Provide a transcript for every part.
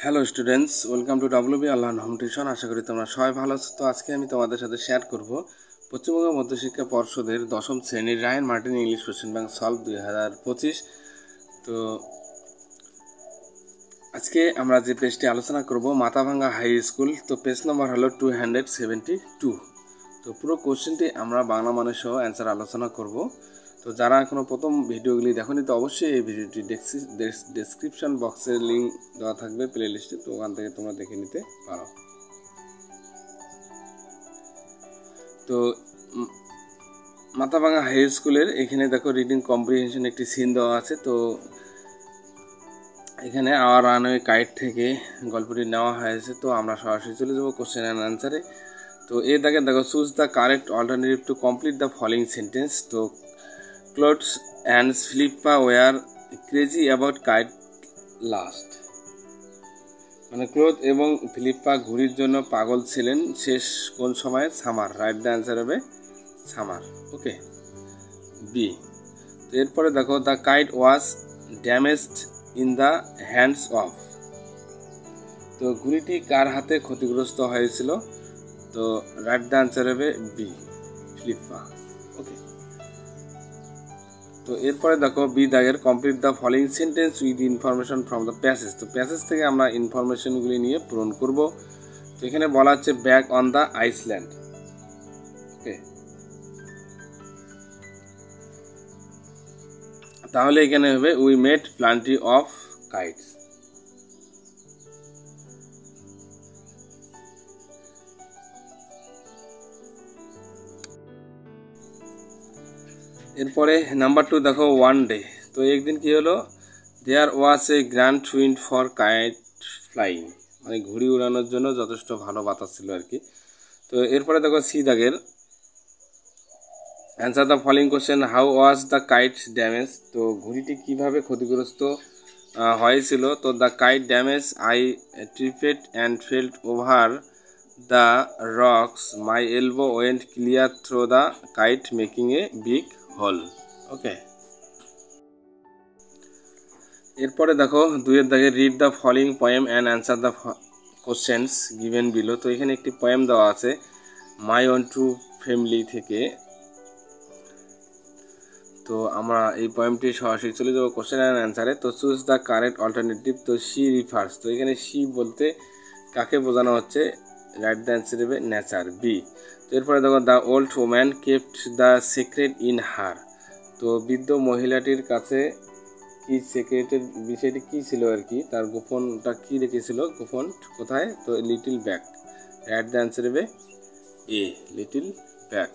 Hello students, welcome to WB আল্লাহ home tuition. আশা করি তোমরা সবাই ভালো আছো। তো আজকে আমি তোমাদের সাথে শেয়ার করব পশ্চিমবঙ্গ মধ্যশিক্ষা পর্ষদের 10ম শ্রেণীর Ryan Martin English question bank solve 2025। তো আজকে আমরা যে পেজটি আলোচনা করব মাথাভাঙ্গা হাই স্কুল। তো পেজ নম্বর হলো 272। তো পুরো কোশ্চেনটি আমরা বাংলা মানে সহ অ্যান্সার আলোচনা করব। তো যারা এখনও প্রথম ভিডিওগুলি দেখোনি তো অবশ্যই এই ভিডিওটি ডেসক্রিপশন বক্সে লিঙ্ক দেওয়া থাকবে প্লে লিস্টে, তো ওখান থেকে তোমরা দেখে নিতে পারো। তো মাথাভাঙ্গা হাই স্কুলের এখানে দেখো রিডিং কম্প্রিহেনশন একটি সিন দেওয়া আছে। তো এখানে আওয়ার রানওয়ে কাইট থেকে গল্পটি নেওয়া হয়েছে। তো আমরা সরাসরি চলে যাবো কোশ্চেন অ্যান্ড আনসারে। তো এর দেখো choose the correct alternative to complete the following sentence. তো Klaus and Philippa were crazy about kite last, মানে ক্লোথ এবং ফিলিপ্পা ঘুড়ির জন্য পাগল ছিলেন শেষ কোন সময়ে? সামার। রাইট দ্য অ্যান্সার হবে সামার। Okay, B. তো এরপরে দেখো the kite was damaged in the hands of. তো ঘুড়িটি কার হাতে ক্ষতিগ্রস্ত হয়েছিল? তো রাইট দ্য অ্যান্সার হবে বি, ফিলিপ্পা। ওকে, তো এরপরে দেখো বি দাগের complete the following sentence with information from the passage. তো প্যাসেজ থেকে আমরা ইনফরমেশনগুলি নিয়ে পূরণ করব। তো এখানে বলা হচ্ছে back on the Iceland. Okay, তাহলে এখানে হবে we made plenty of kites. এরপরে নাম্বার 2 দেখো ওয়ান ডে। তো একদিন কি হলো? There was a grand wind for kite flying, মানে ঘুড়ি উড়ানোর জন্য যথেষ্ট ভালো বাতাস ছিল আর কি। তো এরপরে দেখো সি দাগের answer the following question how was the kite damage. তো ঘুড়িটি কিভাবে ক্ষতিগ্রস্ত হয়েছিল? তো the kite damage I tripped and felt over the rocks, my elbow went clear through the kite making a big hole. Okay, এরপরে দেখো দুইয়ের দাগে read the following poem and answer the questions given below. তো এখানে একটি poem দেওয়া আছে my own true family থেকে। তো আমরা এই পোয়েমটি সরাসরি চলে যাবো কোশ্চেন অ্যান্ড অ্যান্সারে। তো চুজ দ্য কারেক্ট অল্টারনেটিভ। তো শি রিফার্স, তো এখানে শি বলতে কাকে বোঝানো হচ্ছে? রাইট দ্য অ্যান্সার হবে নেচার, বি। তো এরপরে দেখো the old woman kept the secret in her. তো বৃদ্ধ মহিলাটির কাছে কি সিক্রেটের বিষয়টি কি ছিল আর কি, তার গোপনটা কি রেখেছিল? গোপন কোথায়? তো little bag. Right the answer হবে এ, লিটিল ব্যাগ।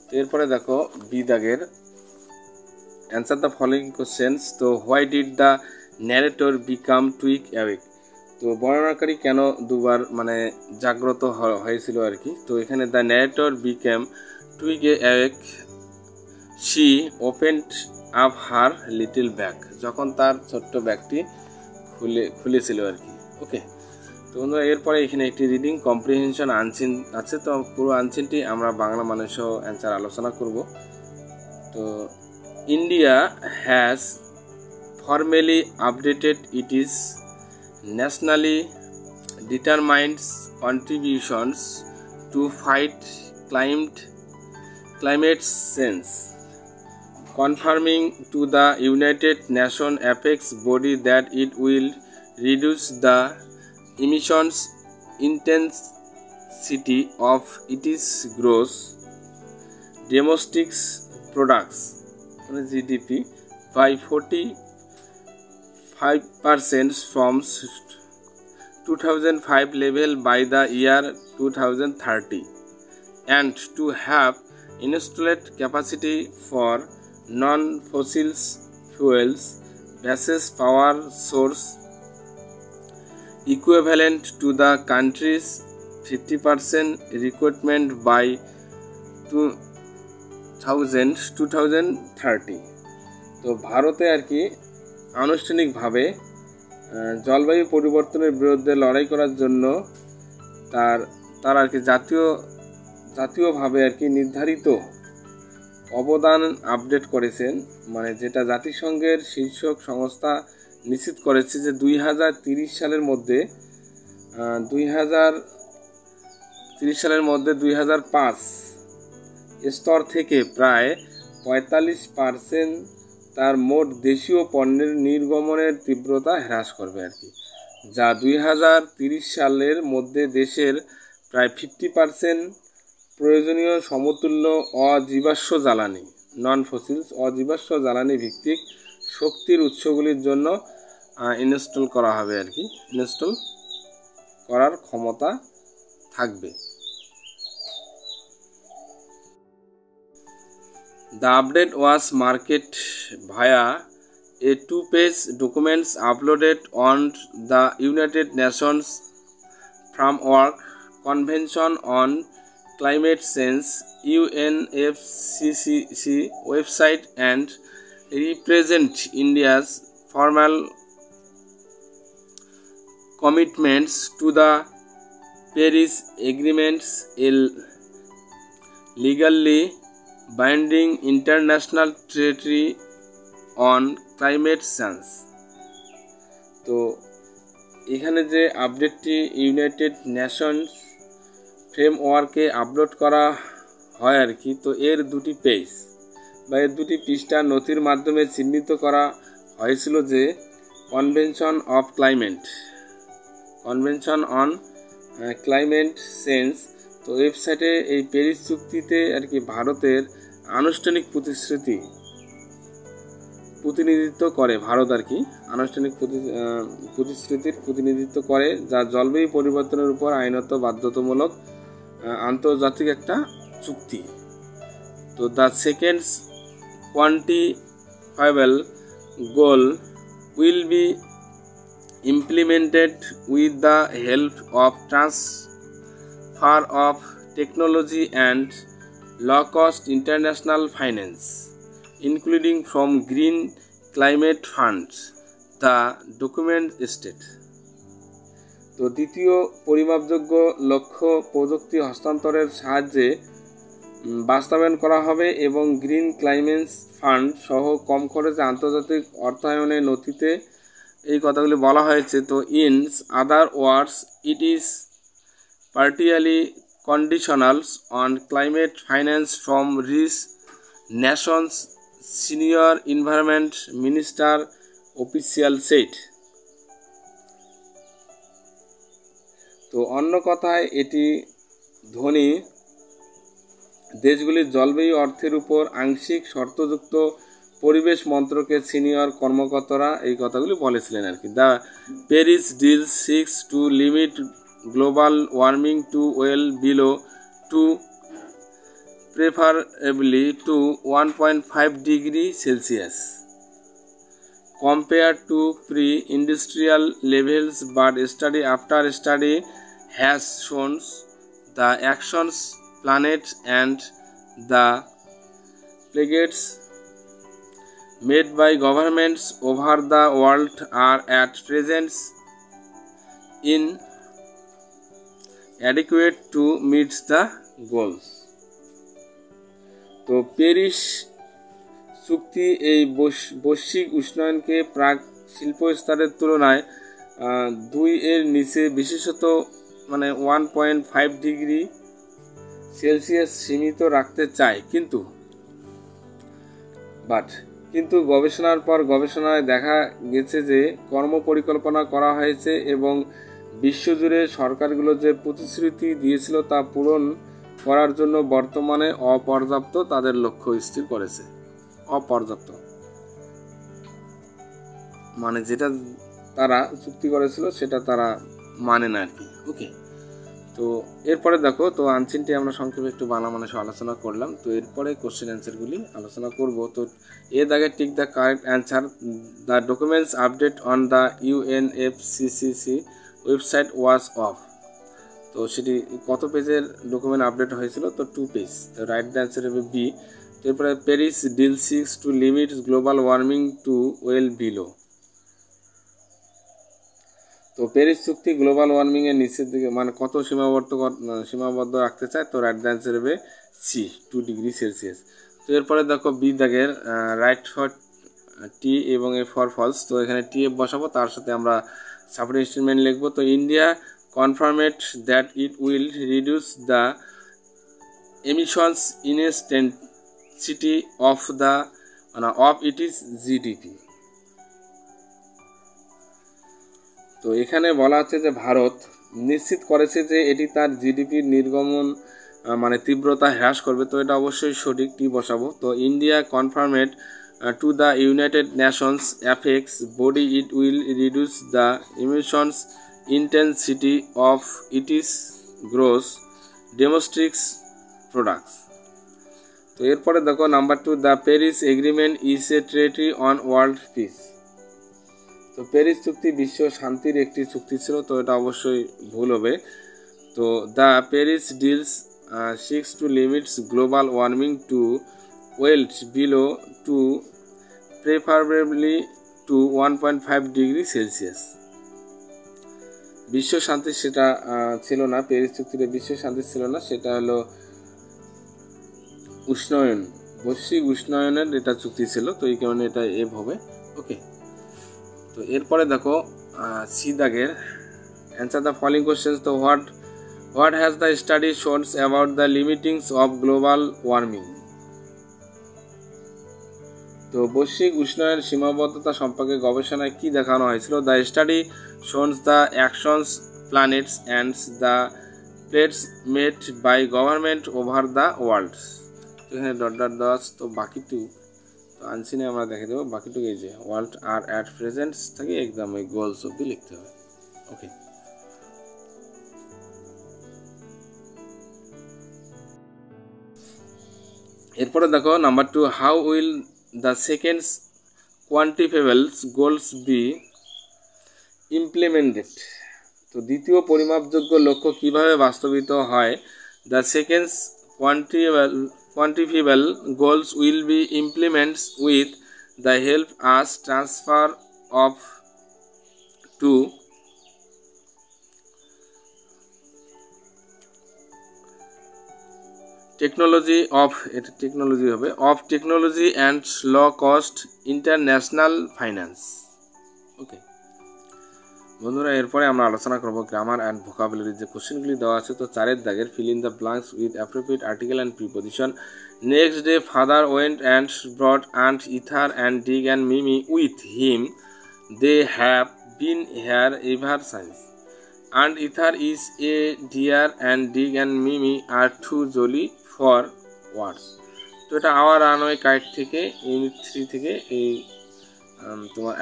তো এরপরে দেখো বি দাগের অ্যান্সার দ্য ফলোইং কোশ্চেন্স। তো why did the narrator become টুইক awake. তো বর্ণনাকারী কেন দুবার মানে জাগ্রত হয়েছিল আর কি। তো এখানে the narrator became টুইক awake she opened up her little bag, যখন তার ছোট্ট ব্যাগটি খুলেছিল আর কি। ওকে, তো বন্ধুরা এরপরে এখানে একটি রিডিং কম্প্রিহেনশন আনচিন আছে। তো পুরো আনচিনটি আমরা বাংলা মানে সহ অ্যান্সার আলোচনা করব। তো India has formally updated its nationally determined contributions to fight climate change, confirming to the United Nations apex body that it will reduce the emissions intensity of its gross domestic products GDP by 45% from 2005 level by the year 2030, and to have installed capacity for non-fossil fuels basis power source equivalent to the country's 50% requirement by 2030। তো ভারতে আর কি আনুষ্ঠানিকভাবে জলবায়ু পরিবর্তনের বিরুদ্ধে লড়াই করার জন্য তার আর কি জাতীয়ভাবে আর কি নির্ধারিত অবদান আপডেট করেছেন, মানে যেটা জাতিসংঘের শীর্ষক সংস্থা নিশ্চিত করেছে যে 2030 সালের মধ্যে 2030 সালের মধ্যে 2005 স্তর থেকে প্রায় 45% তার মোট দেশীয় পণ্যের নির্গমনের তীব্রতা হ্রাস করবে আর কি, যা 2030 সালের মধ্যে দেশের প্রায় 50% প্রয়োজনীয় সমতুল্য অজীবাশ্ম জ্বালানি নন ফসিলস অজীবাশ্ম জ্বালানি ভিত্তিক শক্তির উৎসগুলির জন্য ইনস্টল করা হবে আর কি, ইনস্টল করার ক্ষমতা থাকবে। The update was marketed via a two-page document uploaded on the United Nations Framework Convention on Climate Change UNFCCC website and represent India's formal commitments to the Paris Agreement's legally binding international treaty on climate change। তো এখানে যে আপডেটটি United Nations ফ্রেমওয়ার্কে upload করা হয় আর কি, তো এর দুটি পেজ বা এর দুটি পৃষ্ঠা নথির মাধ্যমে চিহ্নিত করা হয়েছিল যে কনভেনশন অন ক্লাইমেট চেঞ্জ। তো ওয়েবসাইটে এই প্যারিস চুক্তিতে আর কি ভারতের আনুষ্ঠানিক প্রতিনিধিত্ব করে, ভারত আর কি আনুষ্ঠানিক প্রতিশ্রুতির প্রতিনিধিত্ব করে, যা জলবায়ু পরিবর্তনের উপর আইনত বাধ্যতামূলক আন্তর্জাতিক একটা চুক্তি। তো the second quantifiable goal will be implemented with the help of transfer of technology and low-cost international finance, including from Green Climate Funds, the document stated। তো দ্বিতীয় পরিমাপযোগ্য লক্ষ্য প্রযুক্তি হস্তান্তরের সাহায্যে বাস্তবায়ন করা হবে এবং গ্রিন ক্লাইমেট ফান্ড সহ কম খরচে আন্তর্জাতিক অর্থায়নের নথিতে এই কথাগুলি বলা হয়েছে। তো in other words it is particularly conditionals on climate finance from rich nations senior environment minister official set. তো অন্য কথায় এটি ধনী দেশগুলির জলবায়ু অর্থের উপর আংশিক শর্তযুক্ত পরিবেশ মন্ত্রকের সিনিয়র কর্মকর্তারা এই কথাগুলি বলেছিলেন আর কি। The Paris deal seeks to limit global warming to well below two preferably to 1.5 degree Celsius compared to pre-industrial levels, but study after study has shown the actions planet and the pledges made by governments over the world are at present inadequate to meet the goals। তো Paris চুক্তি এই বৈশ্বিক উষ্ণায়নকে প্রাক শিল্প স্তরের তুলনায় 2 এর নিচে বিশেষত 1.5 ডিগ্রি সেলসিয়াস সীমিত রাখতে চায়, কিন্তু গবেষণার পর গবেষণায় দেখা গেছে যে কর্মপরিকল্পনা করা হয়েছে এবং বিশ্বজুড়ে সরকারগুলো যে প্রতিশ্রুতি দিয়েছিল তা পূরণ করার জন্য বর্তমানে অপর্যাপ্ত তাদের লক্ষ্য স্থির করেছে। অপর্যাপ্ত যেটা তারা চুক্তি করেছিল সেটা তারা মানে না আর কি। ওকে, তো এরপরে দেখো, তো আনসিনটি আমরা সংক্ষেপে একটু বাংলা মানুষ আলোচনা করলাম। তো এরপরে কোশ্চেন অ্যান্সারগুলি আলোচনা করব। তো এর আগে tick the correct answer. The documents update on the UNFCCC website was of. তো সেটি কত পেজের ডকুমেন্ট আপডেট হয়েছিল? তো 2 পেজ। তো রাইট দ্য অ্যান্সার হবে বি। এরপরে Paris deal seeks to limit global warming to well below. তো প্যারিস চুক্তি গ্লোবাল ওয়ার্মিং এর নিচের দিকে কত সীমাবদ্ধ রাখতে চায়? তো রাইট দ্য অ্যান্সার হবে সি, 2 ডিগ্রি সেলসিয়াস। তো এরপরে দেখো বি দাগের রাইট ফর টি এবং এ ফর ফলস। তো এখানে টি এফ বসাবো, তার সাথে আমরা সাপোর্টিং স্টেটমেন্ট লিখবো। তো India confirmed that it will reduce the emissions intensity of its GDP. তো এখানে বলা হচ্ছে যে ভারত নিশ্চিত করেছে যে এটি তার জিডিপির নির্গমন মানে তীব্রতা হ্রাস করবে। তো এটা অবশ্যই সঠিক, টি বসাবো। তো India confirmed to the United Nations affects body it will reduce the emissions intensity of its gross domestic products. তো এরপরে দেখো number 2, the Paris agreement is a treaty on world peace. তো প্যারিস চুক্তি বিশ্ব শান্তির একটি চুক্তি ছিল। তো এটা অবশ্যই ভুল হবে। তো the Paris deals seeks to limits global warming to well below two preferably to 1.5 degree Celsius. বিশ্ব শান্তি সেটা ছিল না, প্যারিস চুক্তিতে বিশ্ব শান্তি ছিল না, সেটা হলো উষ্ণায়ন, বৈশ্বিক উষ্ণায়নের এটা চুক্তি ছিল। তো এই কারণে এটা এফ হবে। ওকে, তো এরপরে দেখো সি দাগের অ্যান্সার দ্য ফলোইং কোশ্চেন্স। তো হোয়াট হ্যাজ দ্য স্টাডি শোনস about the limitings of global warming. তো বৈশ্বিক উষ্ণায়নের সীমাবদ্ধতা সম্পর্কে গবেষণায় কি দেখানো হয়েছিল? দ্য স্টাডি শোনস the actions planets and the plates made by government over the world. তো এখানে ডট ডট ডট। তো বাকিটুকু তো আনসিনে আমরা দেখে দেবো। বাকিটুকু এই যে ওয়ার্ল্ড আর অ্যাট প্রেজেন্ট থেকে একদম ওই গোলস অব্দি লিখতে হবে। ওকে, এরপরে দেখো number 2, how will the second quantifiable goals be implemented. তো দ্বিতীয় পরিমাপযোগ্য লক্ষ্য কিভাবে বাস্তবিত হয়? The second quantifiable goals will be implemented with the help as transfer of to technology and low cost international finance. ওকে বন্ধুরা, এরপরে আমরা আলোচনা করব গ্রামার অ্যান্ড ভোকাবুলারি যে কোশ্চেনগুলি দেওয়া আছে। তো 4 দাগের fill in the blanks with appropriate article and preposition. Next day father went and brought and Ether and Dig and Mimi with him. They have been here ever since. And Ether is a deer and Dig and Mimi are two jolly for words. তো এটা our runaway kite থেকে unit 3 থেকে এই তোমার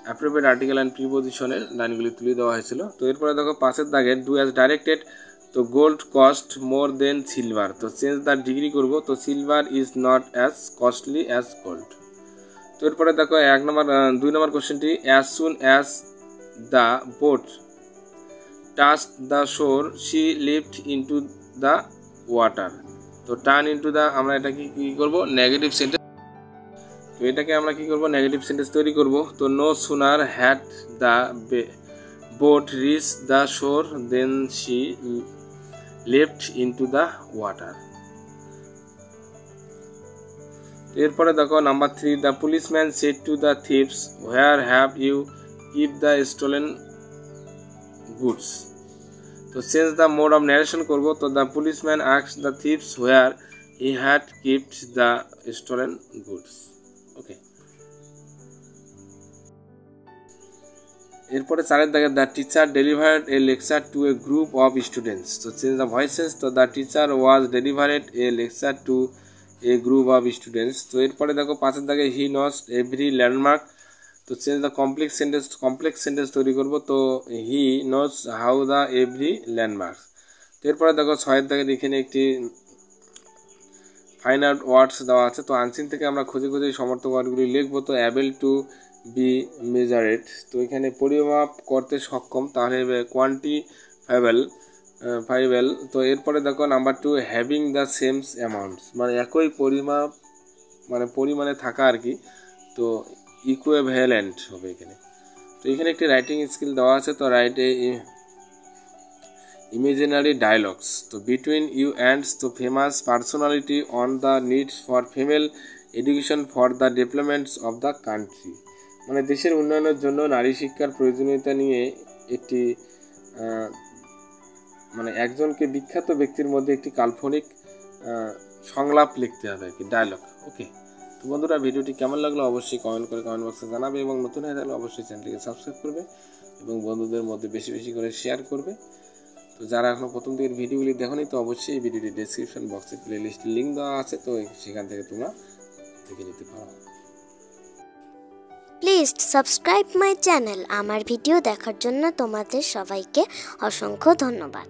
appropriate article and প্রিপোজিশনের লাইনগুলি তুলে দেওয়া হয়েছিল। তো এরপরে দেখো 5 দাগের ডু অ্যাজ ডাইরেক্টেড। তো gold cost more than silver. তো চেঞ্জ দ্য ডিগ্রি করব। তো silver is not as costly as gold. তো এরপরে দেখো 2 নম্বর কোশ্চেনটি, as soon as the boat touched the shore she lift into the water. তো টার্ন ইনটু দ্য আমরা এটাকে কি করব? Negative sentence. তো এটাকে আমরা কি করব? নেগেটিভ সেন্টেন্স তৈরি করব। তো no sooner had the boat reach the shore then she left into the water. এরপরে দেখো number 3, the policeman said to the thieves where have you keep the stolen goods. তো change the mode of narration করব। তো the policeman asked the thieves where he had keeped the stolen goods. Okay, এরপরে 4 দাগে the teacher delivered a lecture to a group of students. তো change the voices. তো the teacher was delivered a lecture to a group of students. তো এরপরে দেখো 5 দাগে he knows every landmark. তো change the complex sentence তৈরি করব। তো he knows how the every landmark. তো এরপরে দেখো 6 দাগে এখানে একটি ফাইন আউট ওয়ার্ডস দেওয়া আছে। তো আনসিন থেকে আমরা খুঁজে এই সমর্থক ওয়ার্ডগুলি লিখবো। তো অ্যাবেল টু বি মেজারেড। তো এখানে পরিমাপ করতে সক্ষম, তাহলে কোয়ান্টিফাইবল। তো এরপরে দেখো number 2, having the same amounts, মানে একই পরিমাপ মানে পরিমাণে থাকা আর কি। তো ইকুইভ্যালেন্ট হবে এখানে। তো এখানে একটি রাইটিং স্কিল দেওয়া আছে। তো রাইট এ imaginary dialogues তো between you and the famous personality on the needs for female education for the development of the country। মানে দেশের উন্নয়নের জন্য নারী শিক্ষার প্রয়োজনীয়তা নিয়ে একটি মানে একজনকে বিখ্যাত ব্যক্তির মধ্যে একটি কাল্পনিক সংলাপ লিখতে হবে আর কি, ডায়লগ। ওকে, তো বন্ধুরা ভিডিওটি কেমন লাগলো অবশ্যই কমেন্ট বক্সে জানাবে, এবং নতুন হয়ে থাকলে অবশ্যই চ্যানেলটিকে সাবস্ক্রাইব করবে এবং বন্ধুদের মধ্যে বেশি বেশি করে শেয়ার করবে। তো যারা এখনও প্রথম দিকের ভিডিওগুলি দেখোনি, তো অবশ্যই এই ভিডিওটি ডেসক্রিপশন বক্সে প্লেলিস্টের লিঙ্ক দেওয়া আছে, তো সেখান থেকে তোমরা দেখে নিতে পারো। Please subscribe my channel. আমার ভিডিও দেখার জন্য তোমাদের সবাইকে অসংখ্য ধন্যবাদ।